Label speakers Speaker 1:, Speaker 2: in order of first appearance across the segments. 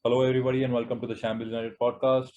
Speaker 1: Hello, everybody, and welcome to the Shambles United podcast.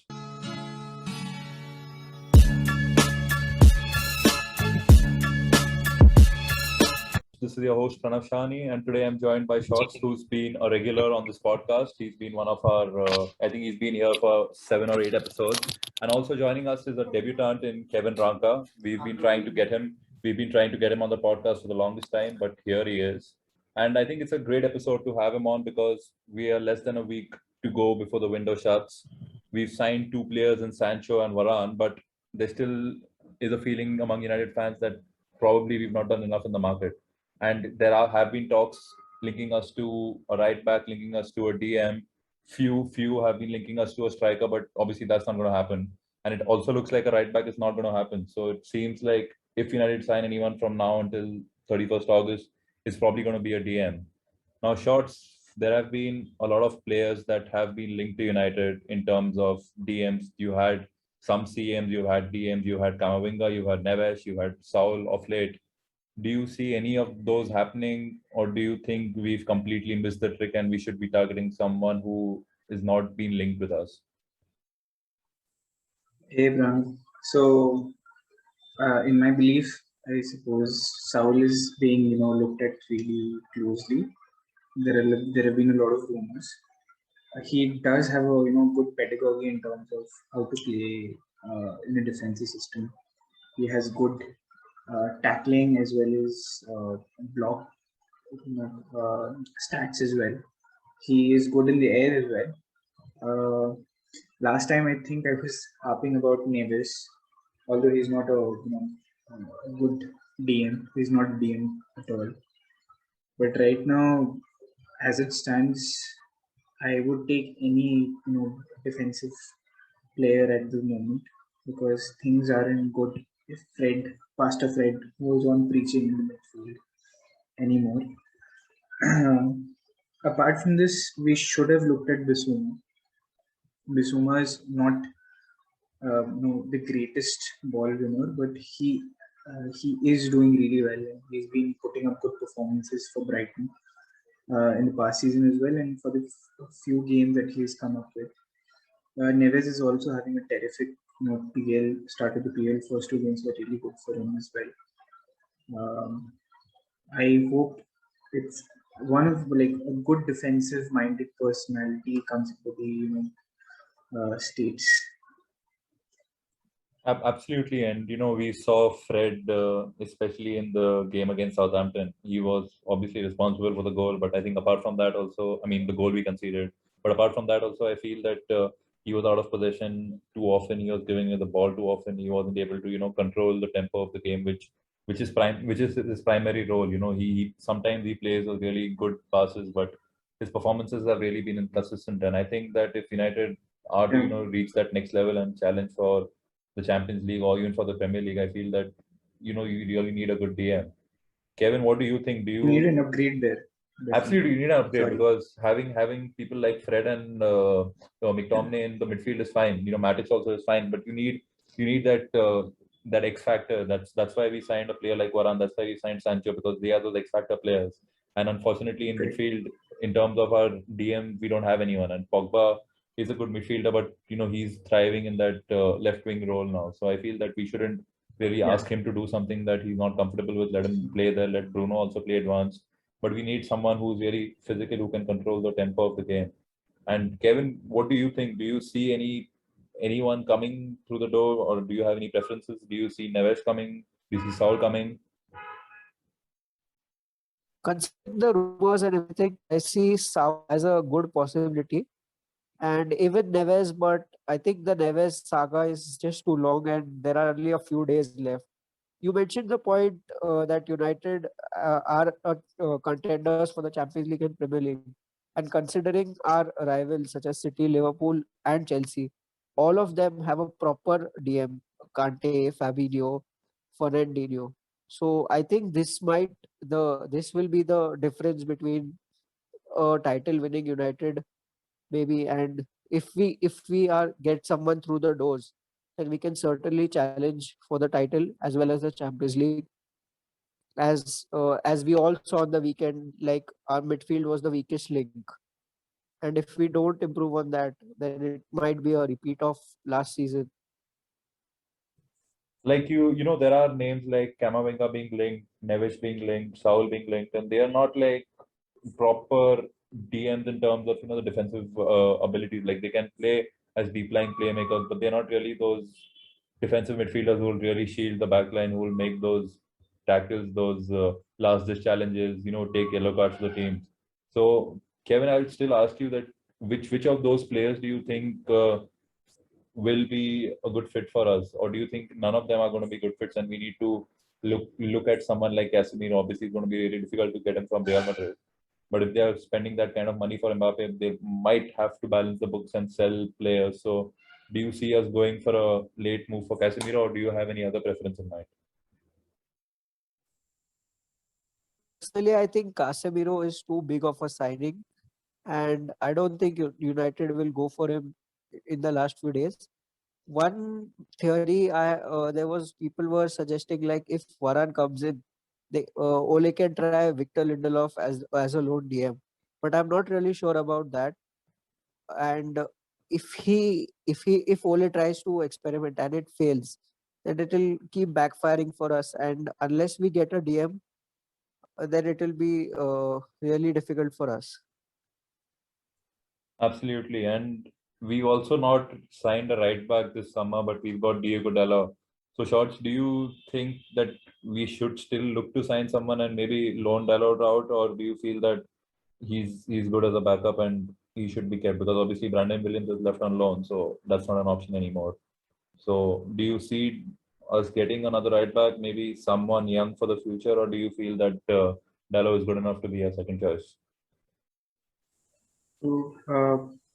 Speaker 1: This is your host Pranav Shani, and today I'm joined by Shots, who's been a regular on this podcast. He's been one of I think he's been here for 7 or 8 episodes. And also joining us is a debutant in Kevin Ranka. We've been trying to get him on the podcast for the longest time, but here he is. And I think it's a great episode to have him on because we are less than a week to go before the window shuts. We've signed two players in Sancho and Varane, but there still is a feeling among United fans that probably we've not done enough in the market, and have been talks linking us to a right back, linking us to a DM. Few have been linking us to a striker, but obviously that's not going to happen. And it also looks like a right back is not going to happen. So it seems like if United sign anyone from now until 31st August, it's probably going to be a DM. Now, Shots, there have been a lot of players that have been linked to United in terms of DMs. You had some CMs, you had DMs, you had Kamavinga, you had Neves, you had Saul of late. Do you see any of those happening, or do you think we've completely missed the trick and we should be targeting someone who is not being linked with us?
Speaker 2: Hey, Bram. So, in my belief, I suppose Saul is being, looked at really closely. There have been a lot of rumors. He does have a, good pedagogy in terms of how to play in a defensive system. He has good tackling as well as block stats as well. He is good in the air as well. Last time I think I was harping about Neves, although he's not a good DM. He's not DM at all. But right now, as it stands, I would take any defensive player at the moment because things aren't good. If Pastor Fred, goes on preaching in the midfield anymore. Apart from this, we should have looked at Bissouma. Bissouma is not the greatest ball winner, but he is doing really well. He's been putting up good performances for Brighton in the past season as well, and for the few games that he's come up with. Neves is also having a terrific, PL started the PL first two games were really good for him as well. I hope it's one of like a good defensive-minded personality comes into the states.
Speaker 1: Absolutely, and we saw Fred, especially in the game against Southampton. He was obviously responsible for the goal, but I think apart from that, also, I mean, the goal we conceded. But apart from that, also, I feel that he was out of possession too often. He was giving the ball too often. He wasn't able to, control the tempo of the game, which is his primary role. He sometimes he plays a really good passes, but his performances have really been inconsistent. And I think that if United are to, reach that next level and challenge for the Champions League or even for the Premier League, I feel that you really need a good DM. Kevin, what do you think? Do
Speaker 2: You need
Speaker 1: you
Speaker 2: an upgrade there.
Speaker 1: absolutely you need an upgrade?
Speaker 2: Sorry.
Speaker 1: Because having people like Fred and McTominay in the midfield is fine. Matic also is fine, but you need that X factor. That's why we signed a player like Varane. That's why we signed Sancho, because they are those X factor players. And unfortunately, in
Speaker 2: Right.
Speaker 1: midfield, in terms of our DM, we don't have anyone. And Pogba is a good midfielder, but he's thriving in that left wing role now. So I feel that we shouldn't really
Speaker 2: Yeah.
Speaker 1: ask him to do something that he's not comfortable with. Let him play there. Let Bruno also play advanced, but we need someone who's very physical, who can control the tempo of the game. And Kevin, what do you think? Do you see anyone coming through the door, or do you have any preferences? Do you see Neves coming? Do you see Saul coming?
Speaker 3: Considering the rumors and everything, I see Saul as a good possibility, and even Neves. But I think the Neves saga is just too long, and there are only a few days left. You mentioned the point that United are contenders for the Champions League and Premier League, and considering our rivals such as City, Liverpool, and Chelsea, all of them have a proper DM: Kante, Fabinho, Fernandinho. So I think this will be the difference between a title winning United maybe, and if we are get someone through the doors, then we can certainly challenge for the title as well as the Champions League. As we all saw on the weekend, like our midfield was the weakest link. And if we don't improve on that, then it might be a repeat of last season.
Speaker 1: Like there are names like Kamavinga being linked, Neves being linked, Saul being linked, and they are not like proper DMs in terms of the defensive abilities. Like they can play as deep line playmakers, but they're not really those defensive midfielders who will really shield the back line, who will make those tackles, those last ditch challenges, take yellow cards to the team. So Kevin, I'll still ask you that which of those players do you think will be a good fit for us, or do you think none of them are going to be good fits and we need to look at someone like Casemiro? Obviously, it's going to be really difficult to get him from Real Madrid. But if they are spending that kind of money for Mbappe, they might have to balance the books and sell players. So, do you see us going for a late move for Casemiro, or do you have any other preference in mind?
Speaker 3: Personally, I think Casemiro is too big of a signing, and I don't think United will go for him in the last few days. One theory, there was people were suggesting like if Varane comes in, Ole can try Victor Lindelof as a lone DM, but I'm not really sure about that. And if Ole tries to experiment and it fails, then it will keep backfiring for us. And unless we get a DM, then it will be really difficult for us.
Speaker 1: Absolutely. And we've also not signed a right back this summer, but we've got Diego Dalla. So, Shorts, do you think that we should still look to sign someone and maybe loan Dalot out, or do you feel that he's good as a backup and he should be kept? Because obviously Brandon Williams is left on loan, so that's not an option anymore. So, do you see us getting another right back, maybe someone young for the future, or do you feel that Dalot is good enough to be a second choice?
Speaker 2: So,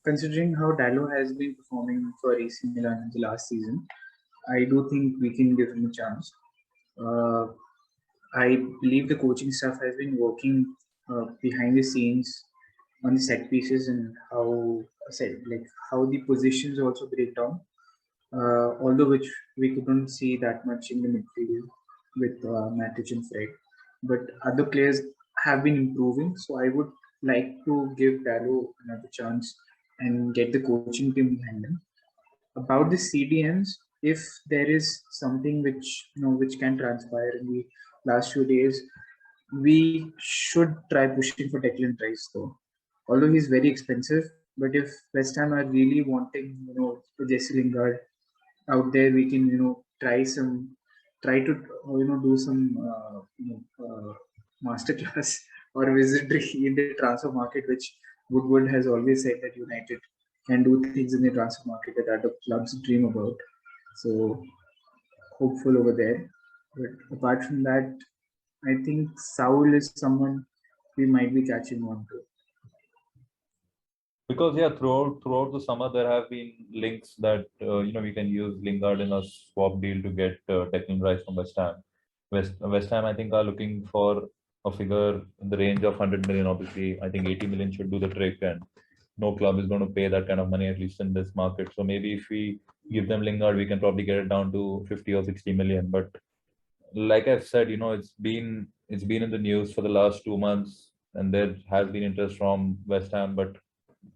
Speaker 2: considering how Dallo has been performing for AC Milan in the last season, I do think we can give him a chance. Uh, I believe the coaching staff has been working behind the scenes on the set pieces and how the positions also break down. Although which we couldn't see that much in the midfield with Matic and Fred, but other players have been improving. So I would like to give Dallo another chance and get the coaching team behind him. About the CDMs, if there is something which can transpire in the last few days, we should try pushing for Declan Rice though. Although he's very expensive, but if West Ham are really wanting, Jesse Lingard out there, we can try to do some masterclass or wizardry in the transfer market, which Woodward has always said that United can do things in the transfer market that other clubs dream about. So hopeful over there. But apart from that, I think Saul is someone we might be catching on to.
Speaker 1: Because yeah, throughout the summer there have been links that we can use Lingard in a swap deal to get Declan Rice from West Ham. West Ham I think are looking for a figure in the range of 100 million. Obviously, I think 80 million should do the trick, and no club is going to pay that kind of money, at least in this market. So maybe if we give them Lingard, we can probably get it down to 50 or 60 million. But like I've said, it's been in the news for the last 2 months, and there has been interest from West Ham, but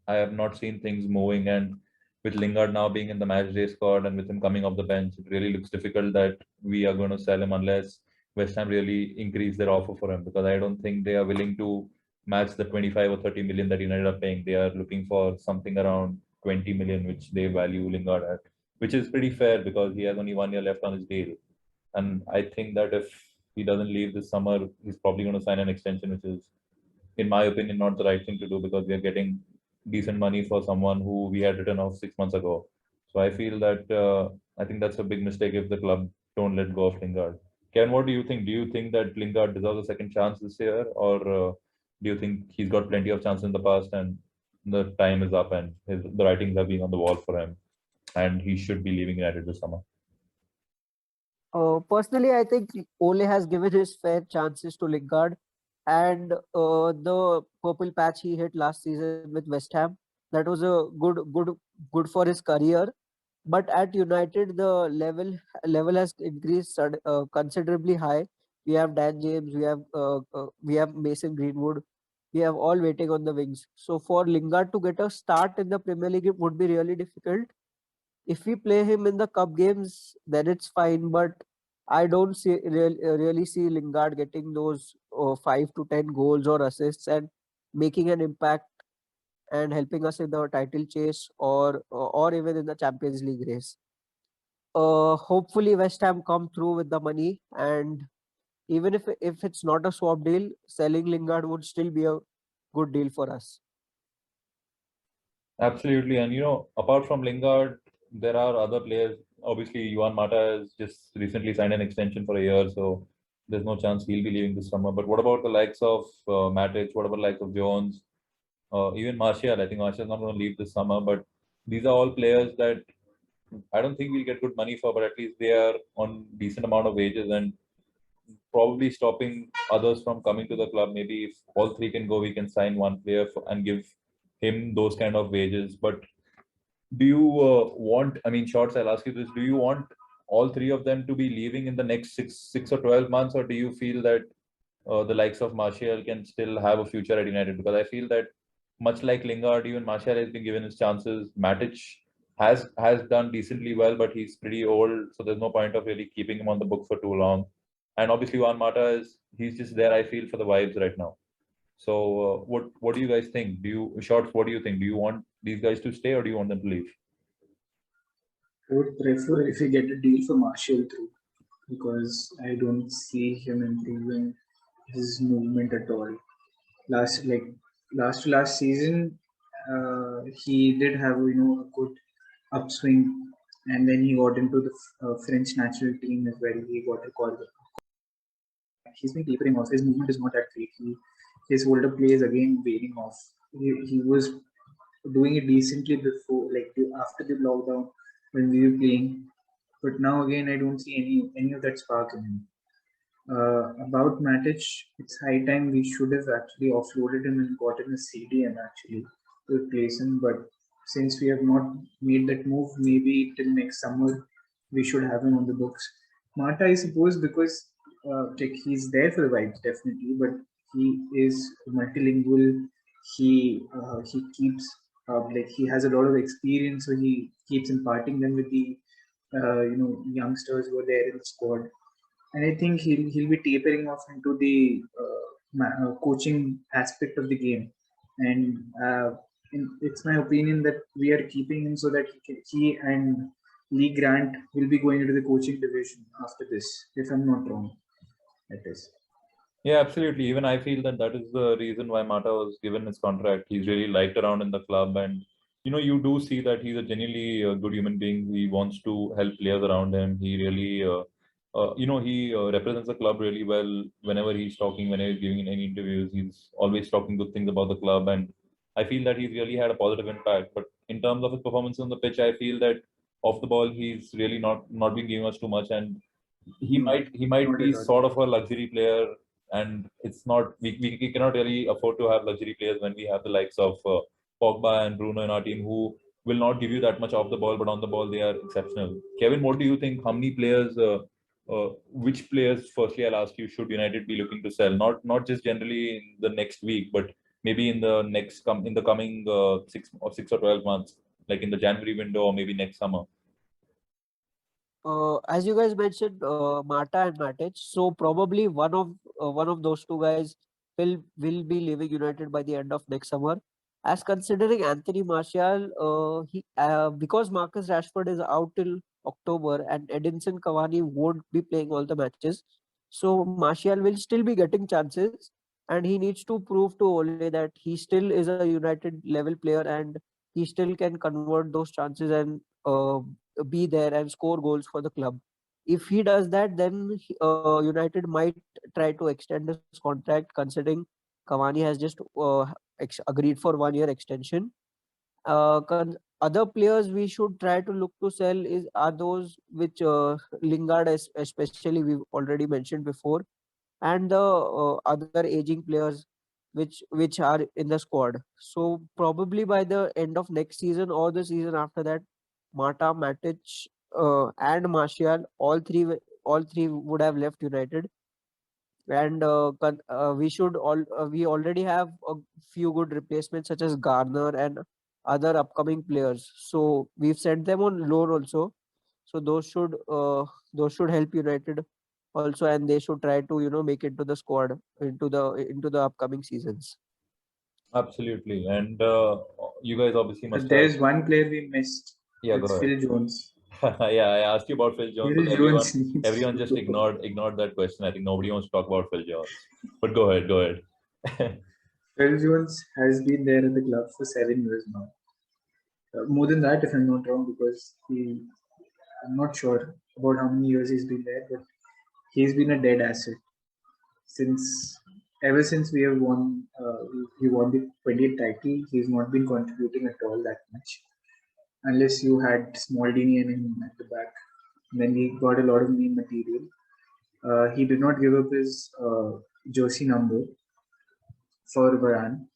Speaker 1: I have not seen things moving. And with Lingard now being in the match day squad and with him coming off the bench, it really looks difficult that we are going to sell him unless West Ham really increase their offer for him. Because I don't think they are willing to match the 25 or 30 million that United are paying. They are looking for something around 20 million, which they value Lingard at, which is pretty fair because he has only 1 year left on his deal. And I think that if he doesn't leave this summer, he's probably going to sign an extension, which is, in my opinion, not the right thing to do because we are getting decent money for someone who we had written off 6 months ago. So I feel that I think that's a big mistake if the club don't let go of Lingard. Ken, what do you think? Do you think that Lingard deserves a second chance this year, or do you think he's got plenty of chances in the past and the time is up and the writings have been on the wall for him and he should be leaving United this summer?
Speaker 3: Personally, I think Ole has given his fair chances to Lingard, and the purple patch he hit last season with West Ham, that was a good for his career. But at United, the level has increased considerably high. We have Dan James, we have Mason Greenwood, we have all waiting on the wings. So for Lingard to get a start in the Premier League, it would be really difficult. If we play him in the cup games, then it's fine. But I don't really see Lingard getting those 5 to 10 goals or assists and making an impact and helping us in the title chase or even in the Champions League race. Hopefully West Ham come through with the money, and even if it's not a swap deal, selling Lingard would still be a good deal for us.
Speaker 1: Absolutely. And apart from Lingard, there are other players. Obviously, Juan Mata has just recently signed an extension for a year, so there's no chance he'll be leaving this summer. But what about the likes of Matic? What about the likes of Jones? Even Martial? I think Martial's not going to leave this summer, but these are all players that I don't think we'll get good money for, but at least they are on decent amount of wages and probably stopping others from coming to the club. Maybe if all three can go, we can sign one player and give him those kind of wages. But do you want? I mean, Shorts, I'll ask you this: do you want all three of them to be leaving in the next six or 12 months, or do you feel that the likes of Martial can still have a future at United? Because I feel that much like Lingard, even Martial has been given his chances. Matic has done decently well, but he's pretty old, so there's no point of really keeping him on the book for too long. And obviously, Juan Mata he's just there. I feel for the vibes right now. So, what do you guys think? Do you Shorts? What do you think? Do you want these guys to stay, or do you want them to leave?
Speaker 2: I would prefer if we get a deal for Martial through, because I don't see him improving his movement at all. Last season, he did have a good upswing, and then he got into the French national team as well. He got a call. He's been tapering off. His movement is not that great. His older play is again wearing off. He was doing it decently before, like after the lockdown when we were playing, but now again I don't see any of that spark in him. About Matic, it's high time we should have actually offloaded him and gotten a CDM actually to replace him. But since we have not made that move, maybe till next summer we should have him on the books. Mata, I suppose, because like he's there for the vibes definitely, but he is multilingual. He keeps like he has a lot of experience, so he keeps imparting them with the youngsters who are there in the squad, and I think he'll be tapering off into the coaching aspect of the game. And it's my opinion that we are keeping him so that he and Lee Grant will be going into the coaching division after this, if I'm not wrong. That is.
Speaker 1: Yeah, absolutely. Even I feel that is the reason why Mata was given his contract. He's really liked around in the club, and you do see that he's a genuinely good human being. He wants to help players around him. He really, he represents the club really well. Whenever he's talking, whenever he's giving any interviews, he's always talking good things about the club, and I feel that he's really had a positive impact. But in terms of his performance on the pitch, I feel that off the ball, he's really not been giving us too much, and he might
Speaker 2: Not
Speaker 1: be
Speaker 2: at all.
Speaker 1: sort of a luxury player, and it's not we cannot really afford to have luxury players when we have the likes of Pogba and Bruno in our team who will not give you that much off the ball, but on the ball they are exceptional. Kevin, what do you think? How many players? Which players? Firstly, I'll ask you: should United be looking to sell? Not just generally in the next week, but maybe in the coming 6 or 12 months, like in the January window or maybe next summer.
Speaker 3: As you guys mentioned, Mata and Matic, so probably one of those two guys will be leaving United by the end of next summer. As considering Anthony Martial, he because Marcus Rashford is out till October and Edinson Cavani won't be playing all the matches, so Martial will still be getting chances, and he needs to prove to Ole that he still is a United level player and he still can convert those chances and be there and score goals for the club. If he does that, then United might try to extend his contract, considering Cavani has just agreed for 1 year extension. Other players we should try to look to sell are those which Lingard, especially we've already mentioned before, and the other aging players which are in the squad. So probably by the end of next season or the season after that, Mata, Matic, and Martial, all three would have left United. and we already have a few good replacements such as Garner and other upcoming players. So we've sent them on loan also. So those should help United also, and they should try to make it to the squad into the upcoming seasons.
Speaker 1: Absolutely. And you guys obviously must
Speaker 2: But
Speaker 1: have.
Speaker 2: there's one player we missed.
Speaker 1: Yeah, go
Speaker 2: It's
Speaker 1: ahead.
Speaker 2: Phil Jones.
Speaker 1: Yeah, I asked you about Phil Jones,
Speaker 2: Phil
Speaker 1: but
Speaker 2: Jones needs
Speaker 1: everyone
Speaker 2: to
Speaker 1: just
Speaker 2: go.
Speaker 1: ignored that question. I think nobody wants to talk about Phil Jones. But go ahead, go ahead.
Speaker 2: Phil Jones has been there at the club for 7 years now. More than that, if I'm not wrong, because I'm not sure about how many years he's been there, but he's been a dead asset since ever since we have won. We won the 20th title. He's not been contributing at all that much, unless you had Smaldini and him at the back. Then he got a lot of name material. He did not give up his jersey number for Varane,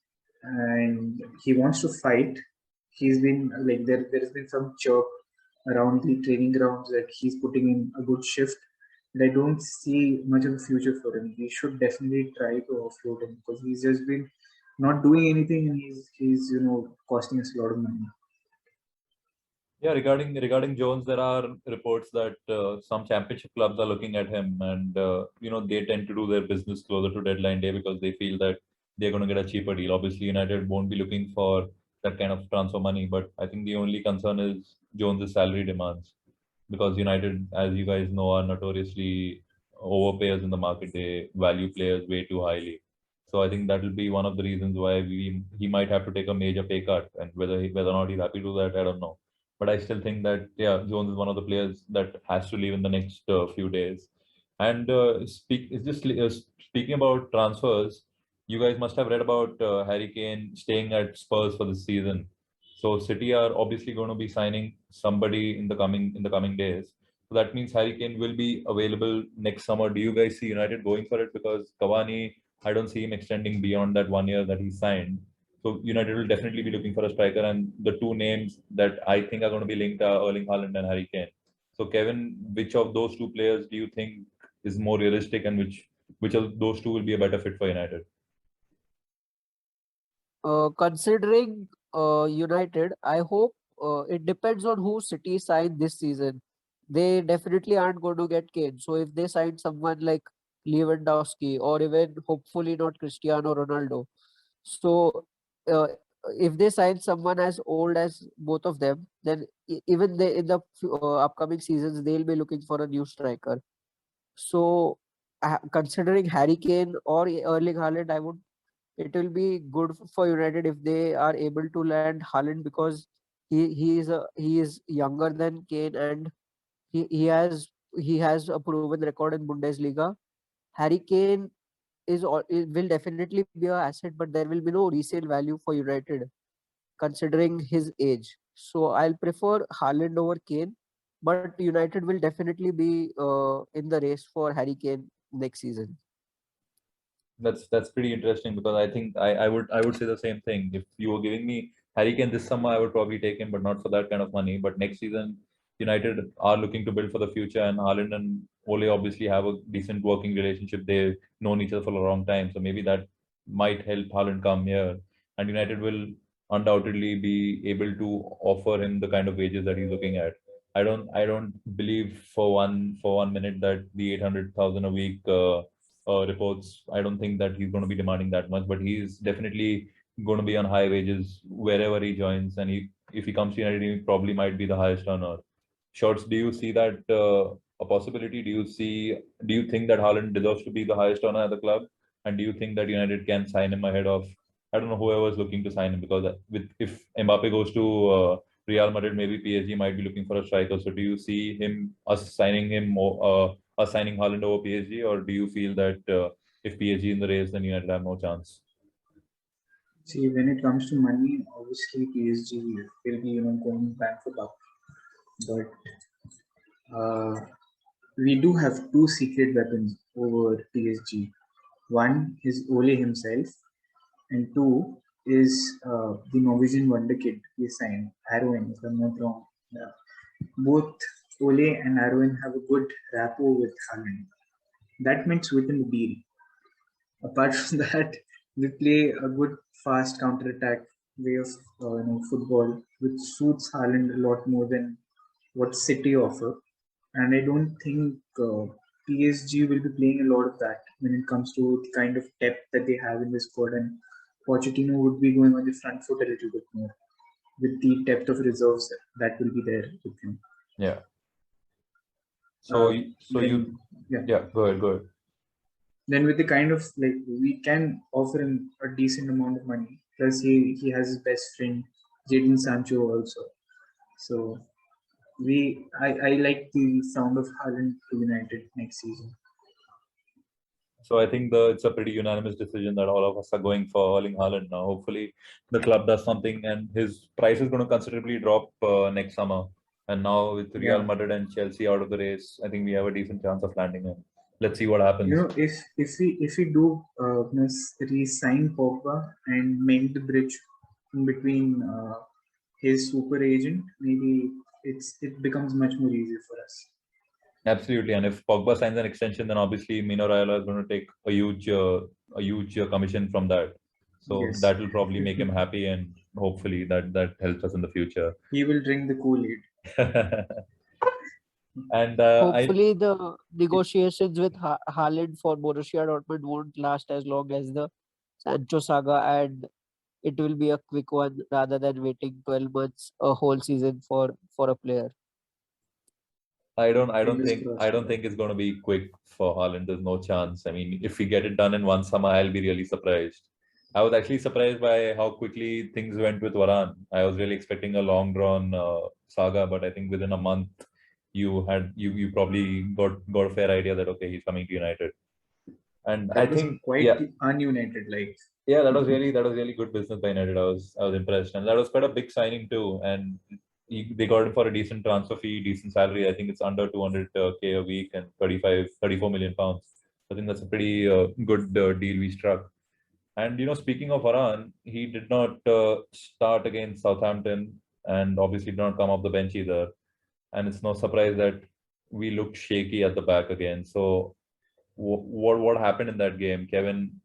Speaker 2: and he wants to fight. He's been like there has been some chirp around the training grounds that he's putting in a good shift. But I don't see much of a future for him. We should definitely try to offload him because he's just been not doing anything, and he's costing us a lot of money.
Speaker 1: Yeah, regarding Jones, there are reports that some championship clubs are looking at him, and they tend to do their business closer to deadline day because they feel that they're going to get a cheaper deal. Obviously, United won't be looking for that kind of transfer money, but I think the only concern is Jones's salary demands because United, as you guys know, are notoriously overpayers in the market. They value players way too highly. So I think that will be one of the reasons why he might have to take a major pay cut, and whether or not he's happy to do that, I don't know. But I still think that yeah, Jones is one of the players that has to leave in the next few days. And speaking about transfers, you guys must have read about Harry Kane staying at Spurs for this season. So City are obviously going to be signing somebody in the coming days. So that means Harry Kane will be available next summer. Do you guys see United going for it? Because Cavani, I don't see him extending beyond that 1 year that he signed. So United will definitely be looking for a striker, and the two names that I think are going to be linked are Erling Haaland and Harry Kane. So Kevin, which of those two players do you think is more realistic, and which of those two will be a better fit for United?
Speaker 3: Considering United, I hope it depends on who City sign this season. They definitely aren't going to get Kane. So if they sign someone like Lewandowski or even hopefully not Cristiano Ronaldo, so uh, if they sign someone as old as both of them, then even they in the upcoming seasons they'll be looking for a new striker. So considering Harry Kane or Erling Haaland, it will be good for United if they are able to land Haaland because he is younger than Kane, and he has a proven record in Bundesliga. Harry Kane will definitely be a asset, but there will be no resale value for United considering his age. So I'll prefer Haaland over Kane, but United will definitely be in the race for Harry Kane next season.
Speaker 1: That's pretty interesting because I think I would say the same thing. If you were giving me Harry Kane this summer, I would probably take him, but not for that kind of money. But next season, United are looking to build for the future, and Haaland and Ole obviously have a decent working relationship. They've known each other for a long time, so maybe that might help Haaland come here, and United will undoubtedly be able to offer him the kind of wages that he's looking at. I don't believe for one minute that the 800,000 a week. Reports. I don't think that he's going to be demanding that much, but he's definitely going to be on high wages wherever he joins. And if he comes to United, he probably might be the highest earner. Shorts, do you see that a possibility? Do you think that Haaland deserves to be the highest earner at the club? And do you think that United can sign him ahead of, I don't know, whoever's looking to sign him? Because if Mbappe goes to Real Madrid, maybe PSG might be looking for a striker. So do you see us signing him more? Signing Haaland over PSG, or do you feel that if PSG in the race, then United have no chance?
Speaker 2: See, when it comes to money, obviously PSG will be going back for buck. But we do have two secret weapons over PSG. One is Ole himself, and two is the Norwegian wonder kid we signed, Arwen, if I'm not wrong. Yeah. Both Ole and Arwen have a good rapport with Haaland. That meant within the deal. Apart from that, we play a good fast counter-attack way of football, which suits Haaland a lot more than what City offer. And I don't think PSG will be playing a lot of that when it comes to the kind of depth that they have in the squad. And Pochettino would be going on the front foot a little bit more with the depth of reserves that will be there with him.
Speaker 1: Yeah. So
Speaker 2: then,
Speaker 1: yeah, go ahead.
Speaker 2: Then with the kind of we can offer him a decent amount of money. Plus he has his best friend Jadon Sancho also. So I like the sound of Haaland to United next season.
Speaker 1: So I think it's a pretty unanimous decision that all of us are going for Erling Haaland now. Hopefully the club does something and his price is going to considerably drop next summer. And now with Real Madrid and Chelsea out of the race, I think we have a decent chance of landing him. Let's see what happens.
Speaker 2: If we do re-sign Pogba and mend the bridge in between his super agent, maybe it becomes much more easier for us.
Speaker 1: Absolutely, and if Pogba signs an extension, then obviously Mino Raiola is going to take a huge commission from that. So
Speaker 2: Yes.
Speaker 1: that will probably make him happy, and hopefully that helps us in the future.
Speaker 2: He will drink the Kool-Aid.
Speaker 1: And
Speaker 3: hopefully the negotiations with Haaland for Borussia Dortmund won't last as long as the Sancho saga, and it will be a quick one rather than waiting 12 months, a whole season for a player.
Speaker 1: I don't think it's going to be quick for Haaland. There's no chance. I mean, if we get it done in one summer, I'll be really surprised. I was actually surprised by how quickly things went with Varane. I was really expecting a long drawn saga, but I think within a month you probably got a fair idea that okay, he's coming to United. And
Speaker 2: that I think quite un-United like.
Speaker 1: Yeah, that was really good business by United. I was impressed, and that was quite a big signing too. And they got him for a decent transfer fee, decent salary. I think it's under 200k a week and 34 million pounds. I think that's a pretty good deal we struck. And speaking of Varane, he did not start against Southampton, and obviously did not come off the bench either. And it's no surprise that we looked shaky at the back again. So what happened in that game, Kevin?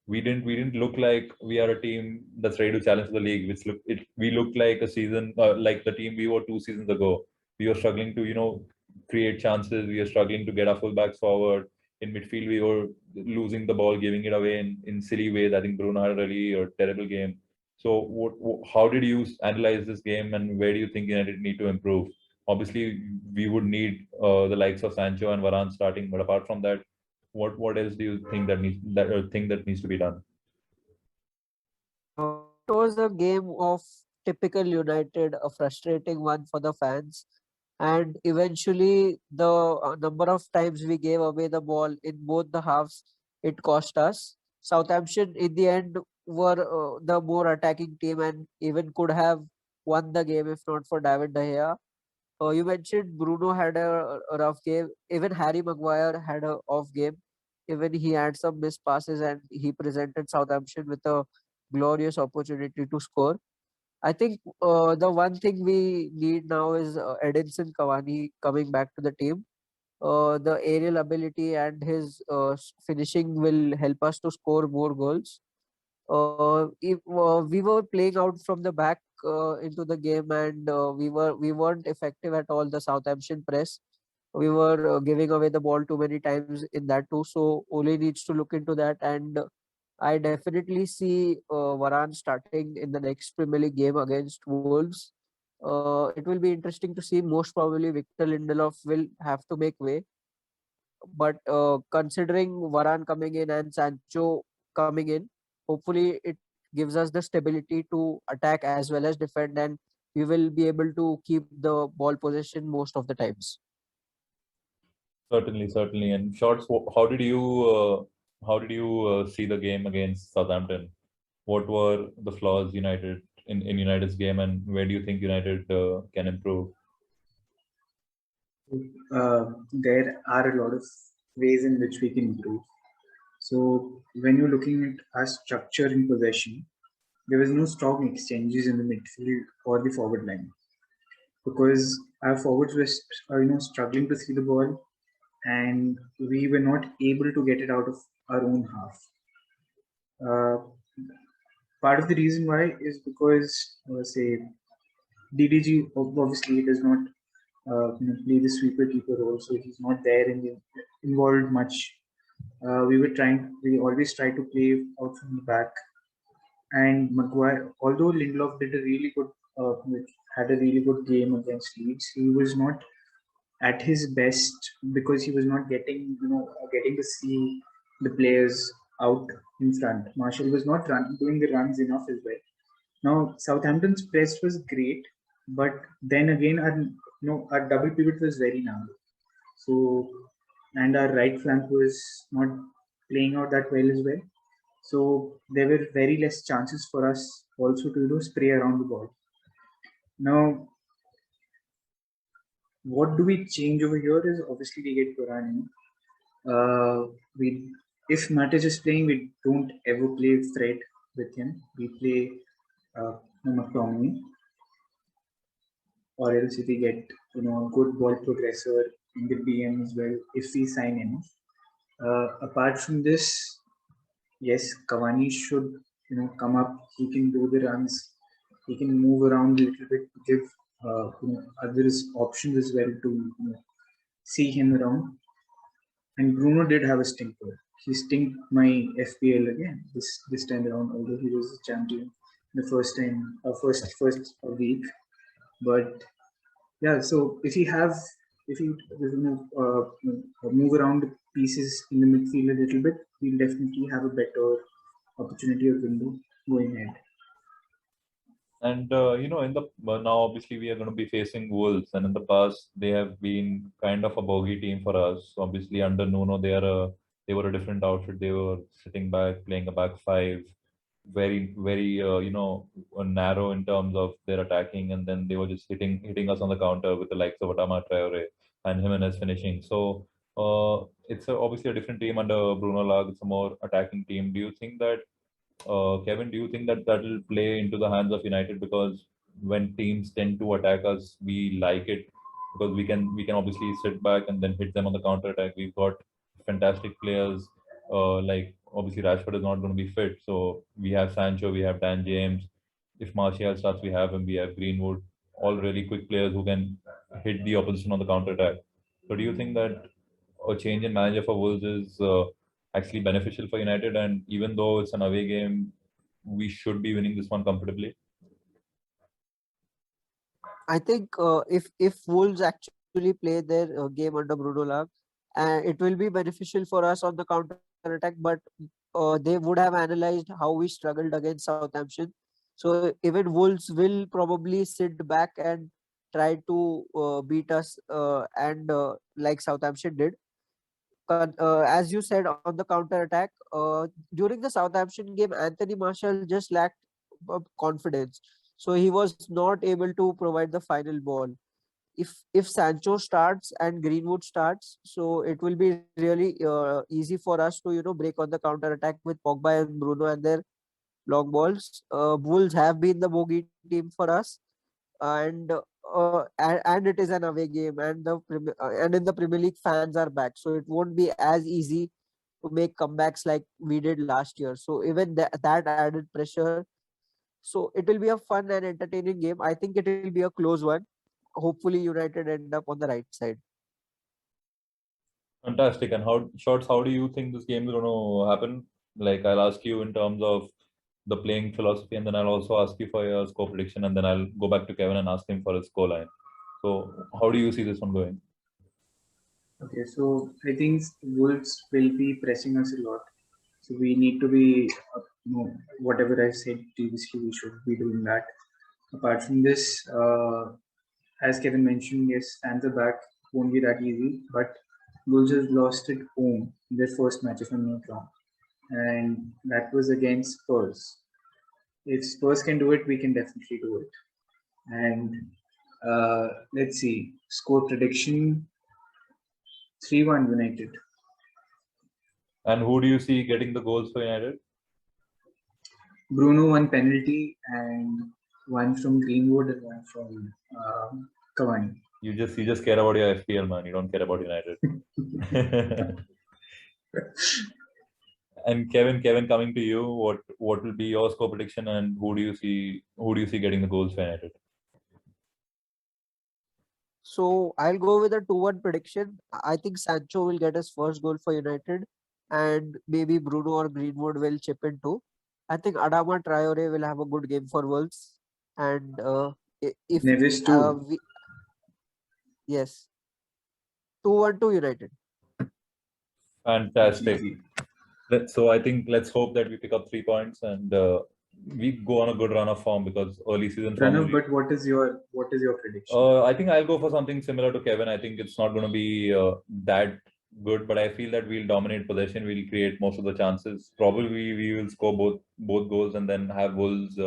Speaker 1: We didn't look like we are a team that's ready to challenge the league. We looked like a season like the team we were 2 seasons ago. We were struggling to create chances. We were struggling to get our fullbacks forward. In midfield, we were losing the ball, giving it away in silly ways. I think Bruno had a really terrible game. So how did you analyze this game, and where do you think United need to improve? Obviously, we would need the likes of Sancho and Varane starting, but apart from that, what else do you think that needs to be done?
Speaker 3: It was a game of typical United, a frustrating one for the fans, and eventually the number of times we gave away the ball in both the halves, it cost us. Southampton in the end were the more attacking team and even could have won the game if not for David De Gea. You mentioned Bruno had a rough game. Even Harry Maguire had a off game. Even he had some missed passes and he presented Southampton with a glorious opportunity to score. I think the one thing we need now is Edinson Cavani coming back to the team. The aerial ability and his finishing will help us to score more goals. If we were playing out from the back into the game, and we weren't effective at all. The Southampton press, we were giving away the ball too many times in that too. So Ole needs to look into that, and I definitely see Varane starting in the next Premier League game against Wolves. It will be interesting to see. Most probably Victor Lindelof will have to make way, but considering Varane coming in and Sancho coming in, hopefully it gives us the stability to attack as well as defend, and we will be able to keep the ball possession most of the times.
Speaker 1: Certainly. And Shorts, how did you see the game against Southampton? What were the flaws in United's game, and where do you think United can improve?
Speaker 2: There are a lot of ways in which we can improve. So when you're looking at our structure in possession, there was no strong exchanges in the midfield or the forward line because our forwards were struggling to see the ball, and we were not able to get it out of our own half. Uh, Part of the reason why is because, say, DDG obviously does not play the sweeper keeper role, so he's not there involved much. We always try to play out from the back. And Maguire, although Lindelof did a really good, had a really good game against Leeds, he was not at his best because he was not getting to see the players out in front. Marshall was not doing the runs enough as well. Now Southampton's press was great, but then again our double pivot was very narrow. So and our right flank was not playing out that well as well. So there were very less chances for us also to spray around the ball. Now, what do we change over here is obviously we get Varane. We if Matic is playing, we don't ever play Fred with him. We play McTominay, or else if we get a good ball progressor in the DM as well, if we sign him. Apart from this, yes, Cavani should come up. He can do the runs. He can move around a little bit to give others options as well to see him around. And Bruno did have a stinker. He stinked my FPL again this time around, although he was the champion the first time, first week. But yeah, so if you move around the pieces in the midfield a little bit, we'll definitely have a better opportunity or window going ahead.
Speaker 1: And in the now obviously we are going to be facing Wolves, and in the past they have been kind of a bogey team for us. Obviously under Nuno they were a different outfit. They were sitting back, playing a back five, very narrow in terms of their attacking, and then they were just hitting us on the counter with the likes of Adama Traore and Jimenez finishing. So it's obviously a different team under Bruno Lage. It's a more attacking team. Do you think that Kevin, do you think that that will play into the hands of United? Because when teams tend to attack us, we like it because we can obviously sit back and then hit them on the counter attack. We've got fantastic players. Like obviously Rashford is not going to be fit, so we have Sancho, we have Dan James. If Martial starts, we have him. We have Greenwood, all really quick players who can hit the opposition on the counter attack. So do you think that a change in manager for Wolves is actually beneficial for United? And even though it's an away game, we should be winning this one comfortably.
Speaker 3: I think if Wolves actually play their game under Bruno Lage, it will be beneficial for us on the counter attack. But they would have analyzed how we struggled against Southampton. So even Wolves will probably sit back and try to beat us, and like Southampton did. As you said on the counter attack, during the Southampton game, Anthony Martial just lacked confidence, so he was not able to provide the final ball. If Sancho starts and Greenwood starts, so it will be really easy for us to break on the counter attack with Pogba and Bruno and their long balls. Wolves have been the bogey team for us, and it is an away game, and and in the Premier League fans are back, so it won't be as easy to make comebacks like we did last year. So even that added pressure. So it will be a fun and entertaining game. I think it will be a close one. Hopefully United end up on the right side.
Speaker 1: Fantastic. And how do you think this game is going to happen? Like I'll ask you in terms of the playing philosophy, and then I'll also ask you for your score prediction, and then I'll go back to Kevin and ask him for his score line. So how do you see this one going?
Speaker 2: Okay, so I think Wolves will be pressing us a lot. So we need to be, whatever I said previously, we should be doing that. Apart from this, as Kevin mentioned, yes, fans are back. Won't be that easy, but Wolves have lost at home in their first match, if I'm not wrong, and that was against Spurs. If Spurs can do it, we can definitely do it. And let's see, score prediction 3-1 United.
Speaker 1: And who do you see getting the goals for United?
Speaker 2: Bruno, one penalty, and one from Greenwood and one from Cavani.
Speaker 1: You just care about your FPL, man. You don't care about United. And Kevin, coming to you, what will be your score prediction, and who do you see getting the goals for United?
Speaker 3: So I'll go with a 2-1 prediction. I think Sancho will get his first goal for United, and maybe Bruno or Greenwood will chip in too. I think Adama Traore will have a good game for Wolves, and if
Speaker 2: Neves too.
Speaker 3: yes, 2-1 to United.
Speaker 1: Fantastic.
Speaker 2: Easy.
Speaker 1: So I think let's hope that we pick up 3 points and we go on a good run of form, because early season form.
Speaker 2: Pranav, but what is your prediction?
Speaker 1: I think I'll go for something similar to Kevin. I think it's not going to be that good, but I feel that we'll dominate possession. We'll create most of the chances. Probably we will score both goals, and then have Wolves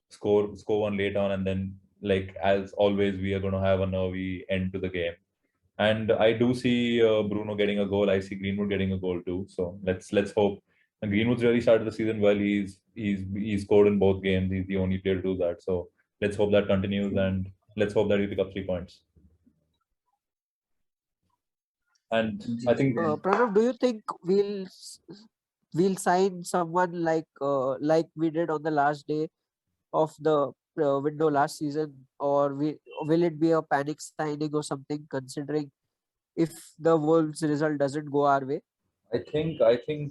Speaker 1: score one late on, and then, like as always, we are going to have a nervy end to the game. And I do see Bruno getting a goal. I see Greenwood getting a goal too. So let's hope. And Greenwood's really started the season well. He's scored in both games. He's the only player to do that. So let's hope that continues, and let's hope that we pick up 3 points. And I think
Speaker 3: Pranav, do you think we'll sign someone like we did on the last day of the window last season, or will it be a panic signing or something, considering if the Wolves result doesn't go our way?
Speaker 1: I think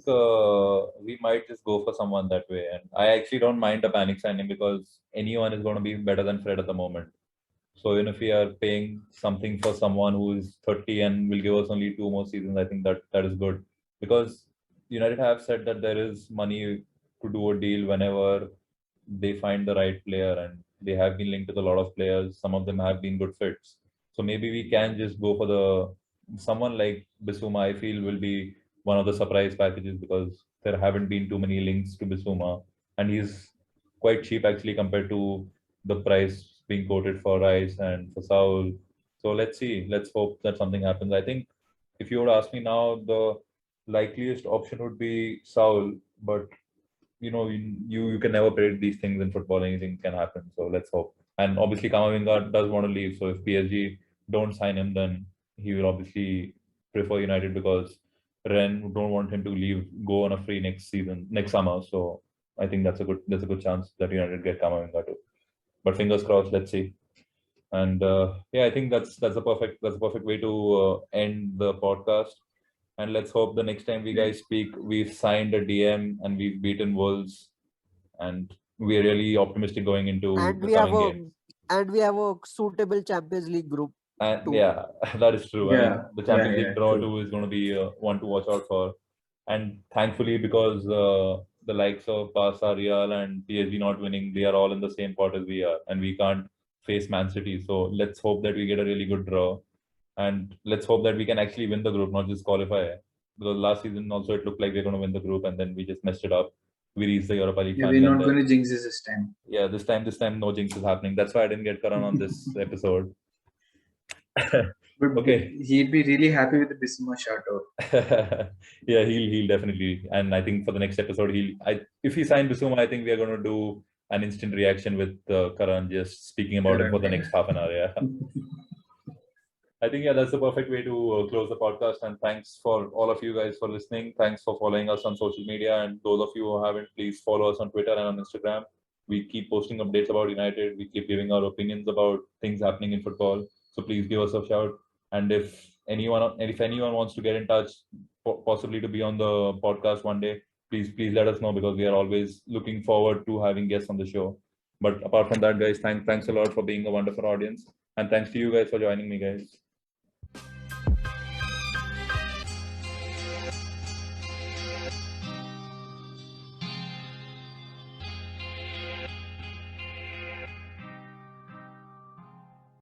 Speaker 1: we might just go for someone that way, and I actually don't mind a panic signing, because anyone is going to be better than Fred at the moment. So even if we are paying something for someone who is 30 and will give us only 2 more seasons, I think that is good, because United have said that there is money to do a deal whenever they find the right player, and they have been linked with a lot of players. Some of them have been good fits. So maybe we can just go for someone like Bissouma. I feel will be one of the surprise packages, because there haven't been too many links to Bissouma, and he's quite cheap actually compared to the price being quoted for Rice and for Saul. So let's see. Let's hope that something happens. I think if you would ask me now, the likeliest option would be Saul, but you can never predict these things in football. Anything can happen. So let's hope. And obviously, Kamavinga does want to leave. So if PSG don't sign him, then he will obviously prefer United, because Ren don't want him to leave, go on a free next summer. So I think that's a good chance that United get Kamavinga too. But fingers crossed. Let's see. And I think that's a perfect way to end the podcast. And let's hope the next time we guys speak, we've signed a DM and we've beaten Wolves, and we're really optimistic going into
Speaker 3: And
Speaker 1: the
Speaker 3: we have
Speaker 1: coming game.
Speaker 3: we have a suitable Champions League group.
Speaker 1: And
Speaker 3: too.
Speaker 1: that is true. I mean, the Champions League draw
Speaker 2: true.
Speaker 1: too is going to be one to watch out for. And thankfully, because the likes of Barca, Real, and PSG not winning, they are all in the same pot as we are, and we can't face Man City. So let's hope that we get a really good draw, and let's hope that we can actually win the group, not just qualify. Because last season also it looked like we are going to win the group, and then we just messed it up. We reached the Europa League
Speaker 2: Yeah,
Speaker 1: final.
Speaker 2: we're
Speaker 1: and
Speaker 2: not
Speaker 1: then-
Speaker 2: going to jinx this time.
Speaker 1: Yeah, this time, no jinx is happening. That's why I didn't get Karan on this episode.
Speaker 2: But
Speaker 1: Okay.
Speaker 2: he'd be really happy with the Bissouma shout out.
Speaker 1: Yeah, he'll definitely. And I think for the next episode, if he signed Bissouma, I think we are going to do an instant reaction with Karan just speaking about it for the next half an hour. Yeah. I think that's the perfect way to close the podcast. And thanks for all of you guys for listening. Thanks for following us on social media. And those of you who haven't, please follow us on Twitter and on Instagram. We keep posting updates about United. We keep giving our opinions about things happening in football. So please give us a shout. And if anyone wants to get in touch, possibly to be on the podcast one day, please let us know, because we are always looking forward to having guests on the show. But apart from that, guys, thanks a lot for being a wonderful audience. And thanks to you guys for joining me, guys.